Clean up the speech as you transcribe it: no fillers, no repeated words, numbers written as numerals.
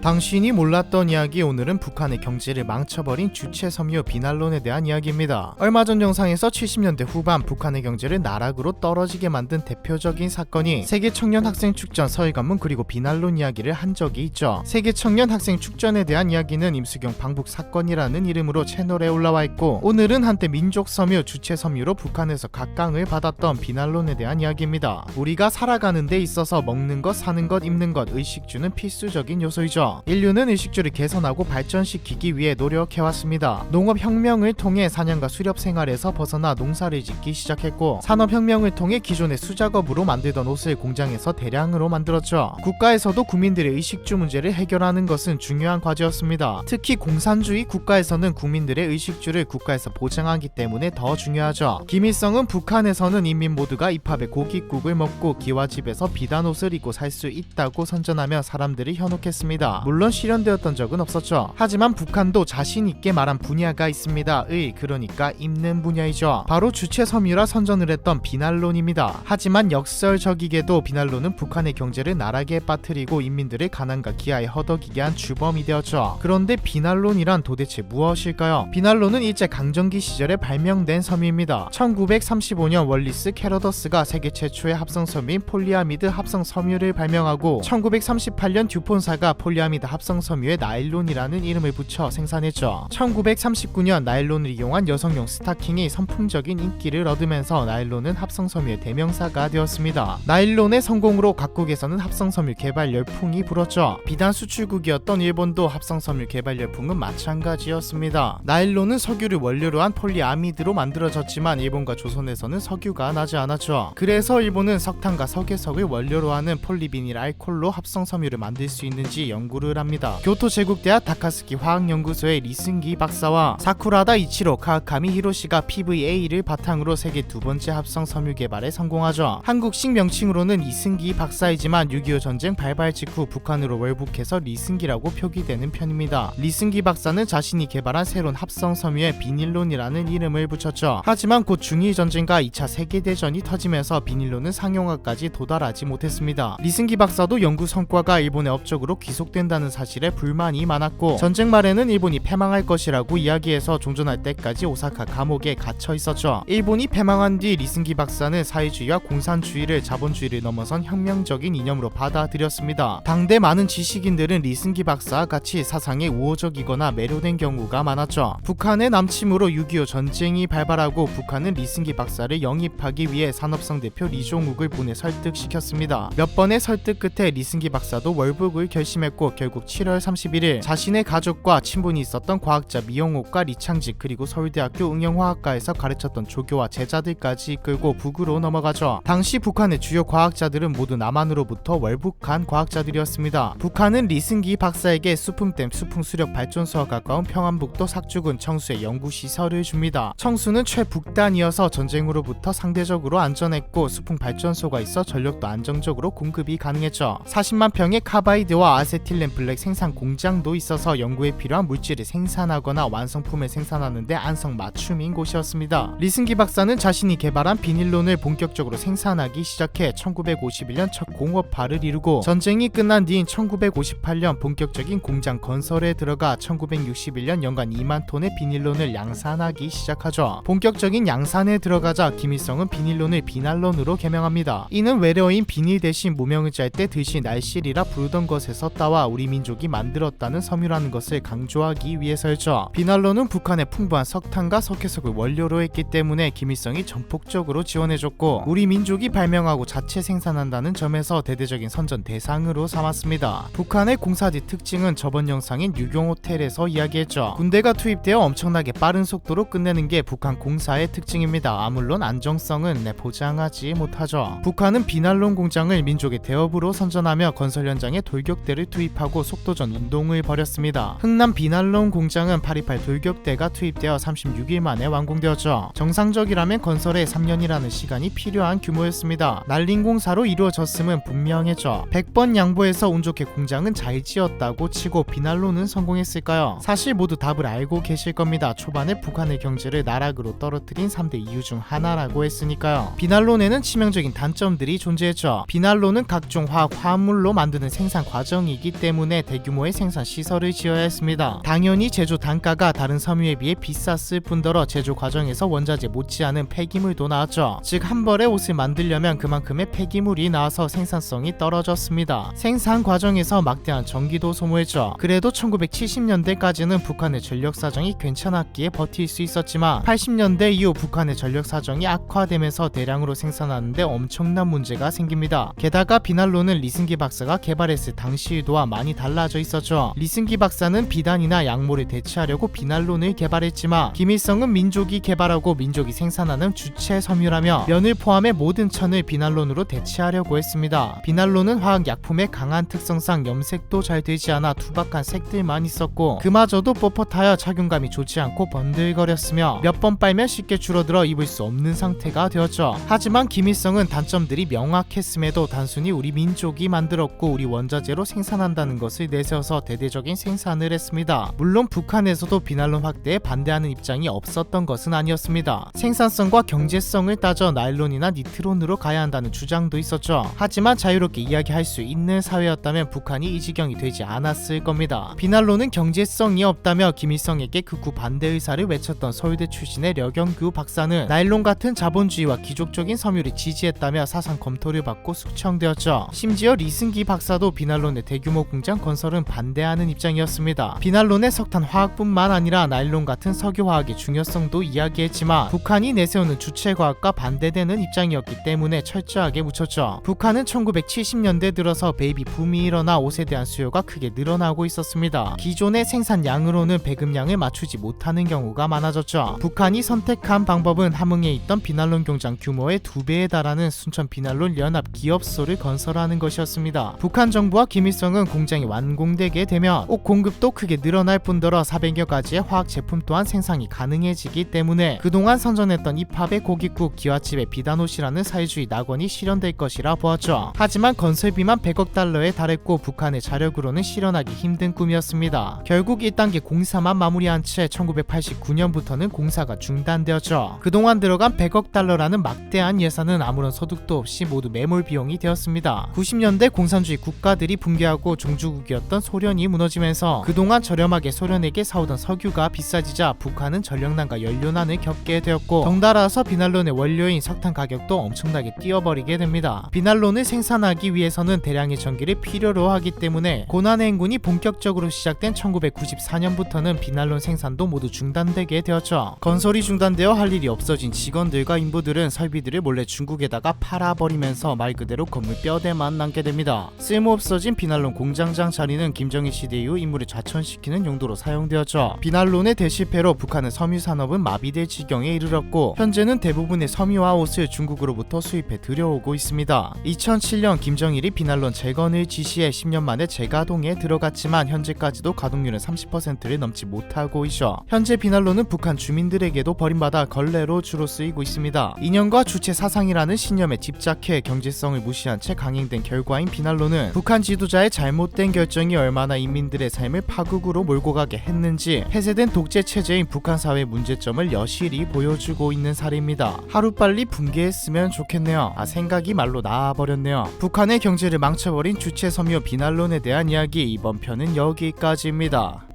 당신이 몰랐던 이야기. 오늘은 북한의 경제를 망쳐버린 주체 섬유 비난론에 대한 이야기입니다. 얼마 전 영상에서 70년대 후반 북한의 경제를 나락으로 떨어지게 만든 대표적인 사건이 세계 청년 학생 축전 서해관문 그리고 비난론 이야기를 한 적이 있죠. 세계 청년 학생 축전에 대한 이야기는 임수경 방북 사건이라는 이름으로 채널에 올라와 있고, 오늘은 한때 민족 섬유 주체 섬유로 북한에서 각광을 받았던 비난론에 대한 이야기입니다. 우리가 살아가는 데 있어서 먹는 것, 사는 것, 입는 것, 의식주는 필수적인 요소이죠. 인류는 의식주를 개선하고 발전시키기 위해 노력해왔습니다. 농업혁명을 통해 사냥과 수렵 생활에서 벗어나 농사를 짓기 시작했고, 산업혁명을 통해 기존의 수작업으로 만들던 옷을 공장에서 대량으로 만들었죠. 국가에서도 국민들의 의식주 문제를 해결하는 것은 중요한 과제였습니다. 특히 공산주의 국가에서는 국민들의 의식주를 국가에서 보장하기 때문에 더 중요하죠. 김일성은 북한에서는 인민 모두가 입합의 고깃국을 먹고 기와집에서 비단 옷을 입고 살 수 있다고 선전하며 사람들을 현혹했습니다. 물론 실현되었던 적은 없었죠. 하지만 북한도 자신 있게 말한 분야가 있습니다. 그러니까 입는 분야이죠. 바로 주체 섬유라 선전을 했던 비난론입니다. 하지만 역설적이게도 비난론은 북한의 경제를 나락에 빠뜨리고 인민들의 가난과 기아에 허덕이게 한 주범이 되었죠. 그런데 비난론이란 도대체 무엇일까요? 비난론은 일제 강점기 시절에 발명된 섬유입니다. 1935년 월리스 캐러더스가 세계 최초의 합성 섬유인 폴리아미드 합성 섬유를 발명하고, 1938년 듀폰사가 폴리아미드 합성 섬유에 나일론이라는 이름을 붙여 생산했죠. 1939년 나일론을 이용한 여성용 스타킹이 선풍적인 인기를 얻으면서 나일론은 합성 섬유의 대명사가 되었습니다. 나일론의 성공으로 각국에서는 합성 섬유 개발 열풍이 불었죠. 비단 수출국이었던 일본도 합성 섬유 개발 열풍은 마찬가지였습니다. 나일론은 석유를 원료로 한 폴리아미드로 만들어졌지만 일본과 조선에서는 석유가 나지 않았죠. 그래서 일본은 석탄과 석유석을 원료로 하는 폴리비닐 알콜로 합성 섬유를 만들 수 있는지 연구를 합니다. 교토 제국대학 다카스키 화학연구소의 리승기 박사와 사쿠라다 이치로 카와카미 히로시가 PVA를 바탕으로 세계 두 번째 합성 섬유 개발에 성공하죠. 한국식 명칭으로는 이승기 박사이지만 6.25 전쟁 발발 직후 북한으로 월북해서 리승기라고 표기되는 편입니다. 리승기 박사는 자신이 개발한 새로운 합성 섬유에 비닐론이라는 이름을 붙였죠. 하지만 곧 중일 전쟁과 2차 세계대전이 터지면서 비닐론은 상용화까지 도달하지 못했습니다. 리승기 박사도 연구 성과가 일본의 업적으로 귀속된다는 사실에 불만이 많았고, 전쟁 말에는 일본이 패망할 것이라고 이야기해서 종전할 때까지 오사카 감옥에 갇혀 있었죠. 일본이 패망한 뒤 리승기 박사는 사회주의와 공산주의를 자본주의를 넘어선 혁명적인 이념으로 받아들였습니다. 당대 많은 지식인들은 리승기 박사와 같이 사상에 우호적이거나 매료된 경우가 많았죠. 북한의 남침으로 6.25 전쟁이 발발하고 북한은 리승기 박사를 영입하기 위해 산업성 대표 리종욱을 보내 설득시켰습니다. 몇 번의 설득 끝에 리승기 박사도 월북을 결심했고, 결국 7월 31일 자신의 가족과 친분이 있었던 과학자 미영옥과 리창직 그리고 서울대학교 응용화학과에서 가르쳤던 조교와 제자들까지 이끌고 북으로 넘어가죠. 당시 북한의 주요 과학자들은 모두 남한으로부터 월북한 과학자들이었습니다. 북한은 리승기 박사에게 수풍댐 수풍수력 발전소와 가까운 평안북도 삭주군 청수에 연구시설을 줍니다. 청수는 최북단이어서 전쟁으로부터 상대적으로 안전했고, 수풍 발전소가 있어 전력도 안정적으로 공급이 가능했죠. 40만 평의 카바이드와 아세틸렌 블랙 생산 공장도 있어서 연구에 필요한 물질을 생산하거나 완성품을 생산하는데 안성맞춤인 곳이었습니다. 리승기 박사는 자신이 개발한 비닐론을 본격적으로 생산하기 시작해 1951년 첫 공업화를 이루고, 전쟁이 끝난 뒤인 1958년 본격적인 공장 건설에 들어가 1961년 연간 2만 톤의 비닐론을 양산하기 시작하죠. 본격적인 양산에 들어가자 김일성은 비닐론을 비난론으로 개명합니다. 이는 외래어인 비닐 대신 모명을 짤 때 드시 날실이라 부르던 것에서 따와 우리 민족이 만들었다는 섬유라는 것을 강조하기 위해서였죠. 비난론은 북한의 풍부한 석탄과 석회석을 원료로 했기 때문에 김일성이 전폭적으로 지원해줬고, 우리 민족이 발명하고 자체 생산한다는 점에서 대대적인 선전 대상으로 삼았습니다. 북한의 공사지 특징은 저번 영상인 유경호텔에서 이야기했죠. 군대가 투입되어 엄청나게 빠른 속도로 끝내는 게 북한 공사의 특징입니다. 물론 안정성은 보장하지 못하죠. 북한은 비난론 공장을 민족의 대업으로 선전하며 건설 현장에 돌격대를 투입하고 속도전 운동을 벌였습니다. 흥남 비난론 공장은 8.28 돌격대가 투입되어 36일 만에 완공되었죠. 정상적이라면 건설에 3년이라는 시간이 필요한 규모였습니다. 날림 공사로 이루어졌음은 분명했죠. 100번 양보해서 운 좋게 공장은 잘 지었다고 치고 비난론은 성공했을까요? 사실 모두 답을 알고 계실 겁니다. 초반에 북한의 경제를 나락으로 떨어뜨린 3대 이유 중 하나라고 했으니까요. 비난론에는 치명적인 단점들이 존재했죠. 비난론은 각종 화학 화합물로 만드는 생산 과정이기 때문에 때문에 대규모의 생산 시설을 지어야 했습니다. 당연히 제조 단가가 다른 섬유에 비해 비쌌을 뿐더러 제조 과정에서 원자재 못지않은 폐기물도 나왔죠. 즉 한 벌의 옷을 만들려면 그만큼의 폐기물이 나와서 생산성이 떨어졌습니다. 생산 과정에서 막대한 전기도 소모했죠. 그래도 1970년대까지는 북한의 전력 사정이 괜찮았기에 버틸 수 있었지만 80년대 이후 북한의 전력 사정이 악화되면서 대량으로 생산하는데 엄청난 문제가 생깁니다. 게다가 비난론은 리승기 박사가 개발했을 당시와도 많이 달라져 있었죠. 리승기 박사는 비단이나 약물을 대체하려고 비난론을 개발했지만 김일성은 민족이 개발하고 민족이 생산하는 주체 섬유라며 면을 포함해 모든 천을 비난론으로 대체하려고 했습니다. 비난론은 화학약품의 강한 특성상 염색도 잘 되지 않아 투박한 색들만 있었고 그마저도 뻣뻣하여 착용감이 좋지 않고 번들거렸으며 몇 번 빨면 쉽게 줄어들어 입을 수 없는 상태가 되었죠. 하지만 김일성은 단점들이 명확했음에도 단순히 우리 민족이 만들었고 우리 원자재로 생산한다는 것을 내세워서 대대적인 생산을 했습니다. 물론 북한에서도 비난론 확대에 반대하는 입장이 없었던 것은 아니었습니다. 생산성과 경제성을 따져 나일론이나 니트론으로 가야 한다는 주장도 있었죠. 하지만 자유롭게 이야기할 수 있는 사회였다면 북한이 이 지경이 되지 않았을 겁니다. 비난론은 경제성이 없다며 김일성에게 극구 반대 의사를 외쳤던 서울대 출신의 려경규 박사는 나일론 같은 자본주의와 귀족적인 섬유를 지지했다며 사상 검토를 받고 숙청되었죠. 심지어 리승기 박사도 비난론의 대규모 공장 건설은 반대하는 입장이었습니다. 비난론의 석탄 화학뿐만 아니라 나일론 같은 석유화학의 중요성도 이야기했지만 북한이 내세우는 주체과학과 반대되는 입장이었기 때문에 철저하게 묻혔죠. 북한은 1970년대 들어서 베이비 붐이 일어나 옷에 대한 수요가 크게 늘어나고 있었습니다. 기존의 생산량으로는 배급량을 맞추지 못하는 경우가 많아졌죠. 북한이 선택한 방법은 함흥에 있던 비난론 공장 규모의 2배에 달하는 순천 비난론 연합 기업소를 건설하는 것이었습니다. 북한 정부와 김일성은 공장이 완공되게 되면 옷 공급도 크게 늘어날 뿐더러 400여 가지의 화학 제품 또한 생산이 가능해지기 때문에 그동안 선전했던 입합의 고깃국 기와집의 비단옷이라는 사회주의 낙원이 실현될 것이라 보았죠. 하지만 건설비만 100억 달러에 달했고 북한의 자력으로는 실현하기 힘든 꿈이었습니다. 결국 1단계 공사만 마무리한 채 1989년부터는 공사가 중단되었죠. 그동안 들어간 100억 달러라는 막대한 예산은 아무런 소득도 없이 모두 매몰 비용이 되었습니다. 90년대 공산주의 국가들이 붕괴하고 종주국이었던 소련이 무너지면서 그동안 저렴하게 소련에게 사오던 석유가 비싸지자 북한은 전력난과 연료난을 겪게 되었고 덩달아서 비난론의 원료인 석탄 가격도 엄청나게 뛰어버리게 됩니다. 비난론을 생산하기 위해서는 대량의 전기를 필요로 하기 때문에 고난의 행군이 본격적으로 시작된 1994년부터는 비난론 생산도 모두 중단되게 되었죠. 건설이 중단되어 할 일이 없어진 직원들과 인부들은 설비들을 몰래 중국에다가 팔아버리면서 말 그대로 건물 뼈대만 남게 됩니다. 쓸모없어진 비난론 공장장 자리는 김정일 시대 이후 임무를 좌천시키는 용도로 사용되었죠. 비난론의 대실패로 북한의 섬유 산업은 마비될 지경에 이르렀고 현재는 대부분의 섬유와 옷을 중국으로부터 수입해 들여오고 있습니다. 2007년 김정일이 비난론 재건을 지시해 10년 만에 재가동에 들어갔지만 현재까지도 가동률은 30%를 넘지 못하고 있어 현재 비난론은 북한 주민들에게도 버림받아 걸레로 주로 쓰이고 있습니다. 이념과 주체 사상이라는 신념에 집착해 경제성을 무시한 채 강행된 결과인 비난론은 북한 지도자의 잘못된 결정이 얼마나 인민들의 삶을 파국으로 몰고 가게 했는지 폐쇄된 독재 체제인 북한 사회의 문제점을 여실히 보여주고 있는 사례입니다. 하루빨리 붕괴했으면 좋겠네요. 생각이 말로 나와버렸네요. 북한의 경제를 망쳐버린 주체 섬유 비난론에 대한 이야기 이번 편은 여기까지입니다.